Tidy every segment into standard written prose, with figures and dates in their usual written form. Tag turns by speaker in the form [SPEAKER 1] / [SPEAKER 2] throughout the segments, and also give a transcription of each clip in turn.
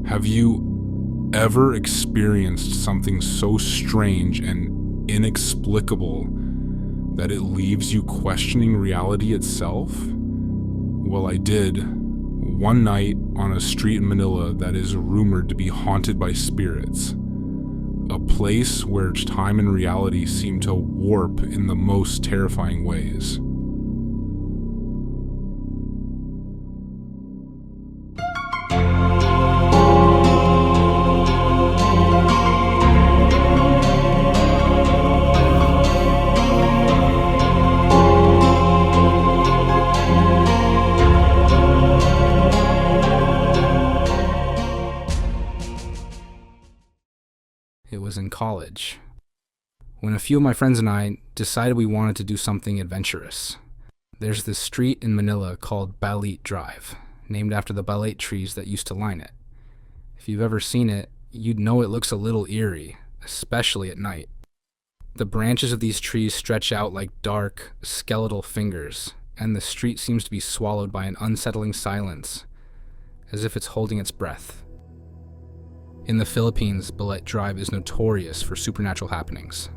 [SPEAKER 1] Have you ever experienced something so strange and inexplicable that it leaves you questioning reality itself? Well, I did. One night on a street in Manila that is rumored to be haunted by spirits. A place where time and reality seem to warp in the most terrifying ways.
[SPEAKER 2] It was in college, when a few of my friends and I decided we wanted to do something adventurous. There's this street in Manila called Balete Drive, named after the balete trees that used to line it. If you've ever seen it, you'd know it looks a little eerie, especially at night. The branches of these trees stretch out like dark, skeletal fingers, and the street seems to be swallowed by an unsettling silence, as if it's holding its breath. In the Philippines, Balete Drive is notorious for supernatural happenings.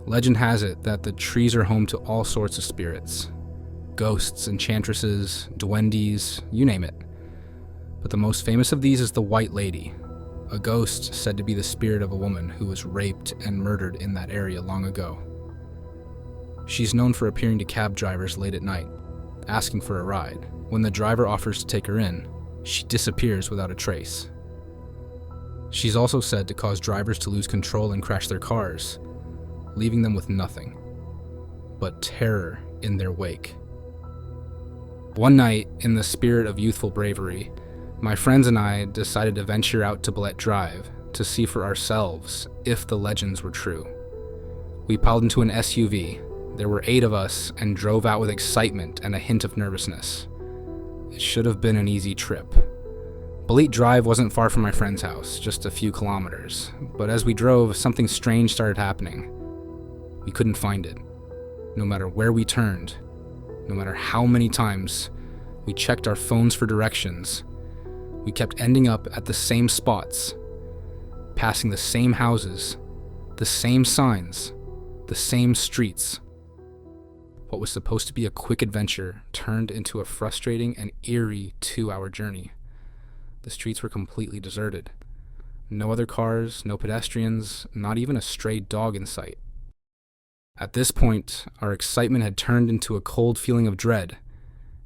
[SPEAKER 2] Legend has it that the trees are home to all sorts of spirits. Ghosts, enchantresses, duendes, you name it. But the most famous of these is the White Lady, a ghost said to be the spirit of a woman who was raped and murdered in that area long ago. She's known for appearing to cab drivers late at night, asking for a ride. When the driver offers to take her in, she disappears without a trace. She's also said to cause drivers to lose control and crash their cars, leaving them with nothing but terror in their wake. One night, in the spirit of youthful bravery, my friends and I decided to venture out to Balete Drive to see for ourselves if the legends were true. We piled into an SUV. There were 8 of us and drove out with excitement and a hint of nervousness. It should have been an easy trip. Balete Drive wasn't far from my friend's house, just a few kilometers, but as we drove, something strange started happening. We couldn't find it. No matter where we turned, no matter how many times we checked our phones for directions, we kept ending up at the same spots, passing the same houses, the same signs, the same streets. What was supposed to be a quick adventure turned into a frustrating and eerie 2-hour journey. The streets were completely deserted. No other cars, no pedestrians, not even a stray dog in sight. At this point, our excitement had turned into a cold feeling of dread,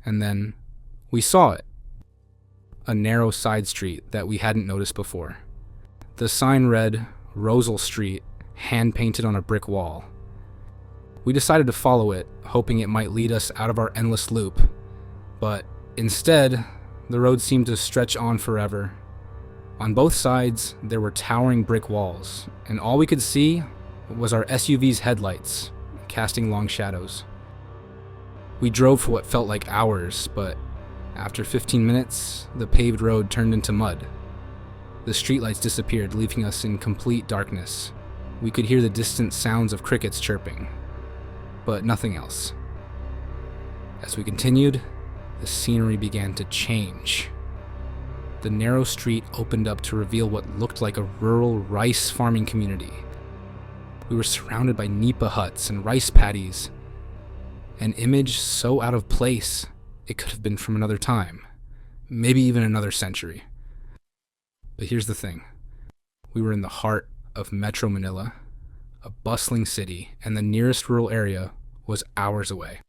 [SPEAKER 2] and then we saw it. A narrow side street that we hadn't noticed before. The sign read, Rosal Street, hand-painted on a brick wall. We decided to follow it, hoping it might lead us out of our endless loop, but instead, the road seemed to stretch on forever. On both sides, there were towering brick walls, and all we could see was our SUV's headlights, casting long shadows. We drove for what felt like hours, but after 15 minutes, the paved road turned into mud. The streetlights disappeared, leaving us in complete darkness. We could hear the distant sounds of crickets chirping, but nothing else. As we continued, the scenery began to change. The narrow street opened up to reveal what looked like a rural rice farming community. We were surrounded by nipa huts and rice paddies, an image so out of place it could have been from another time, maybe even another century. But here's the thing. We were in the heart of Metro Manila, a bustling city, and the nearest rural area was hours away.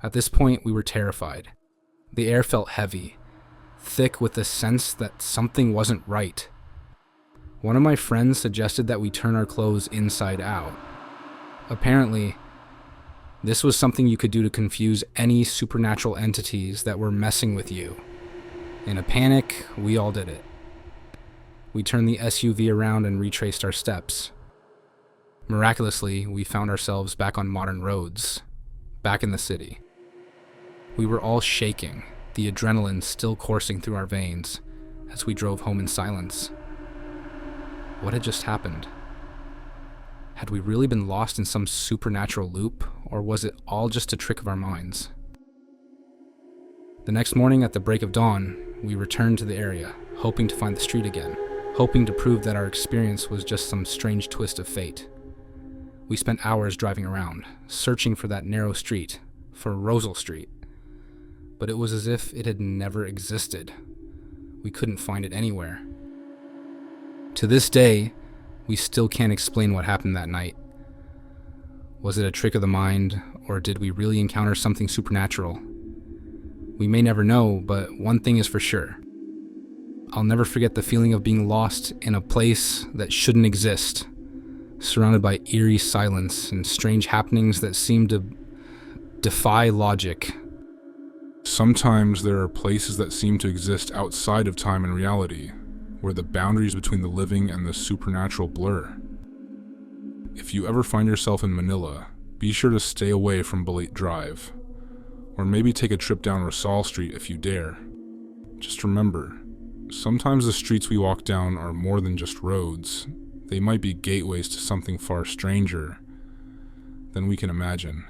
[SPEAKER 2] At this point, we were terrified. The air felt heavy, thick with the sense that something wasn't right. One of my friends suggested that we turn our clothes inside out. Apparently, this was something you could do to confuse any supernatural entities that were messing with you. In a panic, we all did it. We turned the SUV around and retraced our steps. Miraculously, we found ourselves back on modern roads, back in the city. We were all shaking, the adrenaline still coursing through our veins as we drove home in silence. What had just happened? Had we really been lost in some supernatural loop, or was it all just a trick of our minds? The next morning at the break of dawn, we returned to the area, hoping to find the street again, hoping to prove that our experience was just some strange twist of fate. We spent hours driving around, searching for that narrow street, for Rosal Street. But it was as if it had never existed. We couldn't find it anywhere. To this day, we still can't explain what happened that night. Was it a trick of the mind, or did we really encounter something supernatural? We may never know, but one thing is for sure. I'll never forget the feeling of being lost in a place that shouldn't exist, surrounded by eerie silence and strange happenings that seem to defy logic.
[SPEAKER 1] Sometimes there are places that seem to exist outside of time and reality, where the boundaries between the living and the supernatural blur. If you ever find yourself in Manila, be sure to stay away from Balete Drive, or maybe take a trip down Rosal Street if you dare. Just remember, sometimes the streets we walk down are more than just roads. They might be gateways to something far stranger than we can imagine.